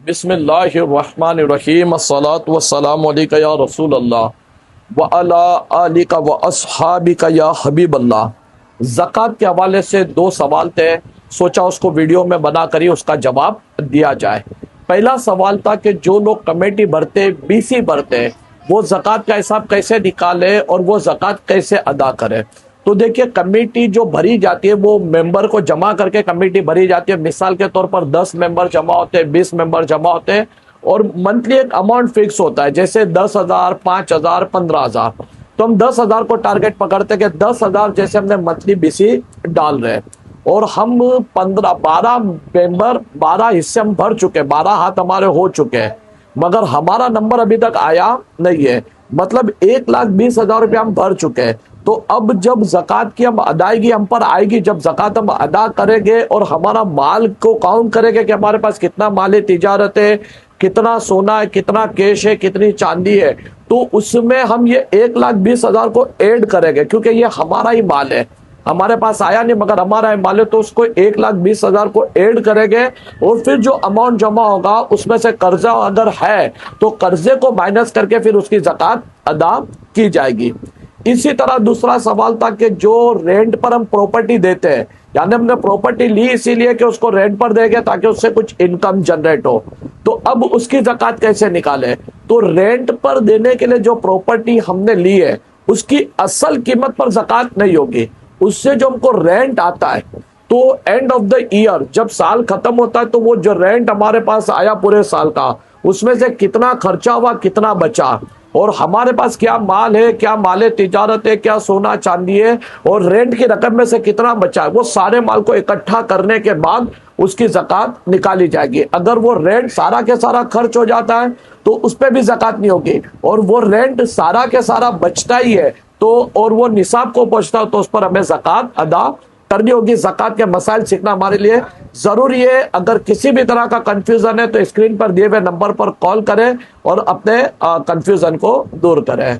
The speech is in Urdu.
بسم اللہ الرحمن الرحیم الصلاۃ والسلام علیک یا رسول اللہ وعلی آلک واصحابک یا حبیب اللہ۔ زکوٰۃ کے حوالے سے دو سوال تھے، سوچا اس کو ویڈیو میں بنا کر ہی اس کا جواب دیا جائے۔ پہلا سوال تھا کہ جو لوگ کمیٹی بھرتے، بی سی بھرتے، وہ زکوٰۃ کا حساب کیسے نکالے اور وہ زکوٰۃ کیسے ادا کرے۔ تو دیکھیے، کمیٹی جو بھری جاتی ہے وہ ممبر کو جمع کر کے کمیٹی بھری جاتی ہے۔ مثال کے طور پر 10 ممبر جمع ہوتے ہیں، 20 ممبر جمع ہوتے ہیں، اور منتھلی ایک اماؤنٹ فکس ہوتا ہے، جیسے 10,000، 5,000، 15,000۔ تو ہم 10,000 کو ٹارگٹ پکڑتے کہ 10,000 جیسے ہم نے منتھلی بی سی ڈال رہے ہیں، اور ہم 12 ممبر، 12 حصے ہم بھر چکے، 12 ہاتھ ہمارے ہو چکے ہیں، مگر ہمارا نمبر ابھی تک آیا نہیں ہے، مطلب 1,20,000 روپے ہم بھر چکے ہیں۔ تو اب جب زکوٰۃ کی ہم ادائیگی ہم پر آئے گی، جب زکوٰۃ ہم ادا کریں گے اور ہمارا مال کو کاؤنٹ کریں گے کہ ہمارے پاس کتنا مال تجارت ہے، کتنا سونا ہے، کتنا کیش ہے، کتنی چاندی ہے، تو اس میں ہم یہ 1,20,000 کو ایڈ کریں گے، کیونکہ یہ ہمارا ہی مال ہے، ہمارے پاس آیا نہیں مگر ہمارا مال ہے، تو اس کو 1,20,000 کو ایڈ کریں گے، اور پھر جو اماؤنٹ جمع ہوگا اس میں سے قرضہ اگر ہے تو قرضے کو مائنس کر کے پھر اس کی زکوٰۃ ادا کی جائے گی۔ اسی طرح دوسرا سوال تھا کہ جو رینٹ پر ہم پراپرٹی دیتے ہیں، یعنی ہم نے پراپرٹی لی اسی لیے کہ اس کو رینٹ پر دے گے تاکہ اس سے کچھ انکم جنریٹ ہو، تو اب اس کی زکوٰۃ کیسے نکالے۔ تو رینٹ پر دینے کے لیے جو پراپرٹی ہم نے لی ہے اس کی اصل قیمت پر زکوٰۃ نہیں ہوگی، اس سے جو ہم کو رینٹ آتا ہے، تو اینڈ آف دا ایئر جب سال ختم ہوتا ہے تو وہ جو رینٹ ہمارے پاس آیا پورے سال کا، اس میں سے کتنا خرچہ ہوا، کتنا بچا، اور ہمارے پاس کیا مال ہے، کیا مال تجارت ہے، کیا سونا چاندی ہے، اور رینٹ کی رقم میں سے کتنا بچا ہے، وہ سارے مال کو اکٹھا کرنے کے بعد اس کی زکوٰۃ نکالی جائے گی۔ اگر وہ رینٹ سارا کے سارا خرچ ہو جاتا ہے تو اس پہ بھی زکوٰۃ نہیں ہوگی، اور وہ رینٹ سارا کے سارا بچتا ہی ہے تو اور وہ نصاب کو پہنچتا ہے تو اس پر ہمیں زکوٰۃ ادا کرنی ہوگی۔ زکوٰۃ کے مسائل سیکھنا ہمارے لیے ضروری ہے۔ اگر کسی بھی طرح کا کنفیوژن ہے تو اسکرین پر دیے ہوئے نمبر پر کال کریں اور اپنے کنفیوژن کو دور کریں۔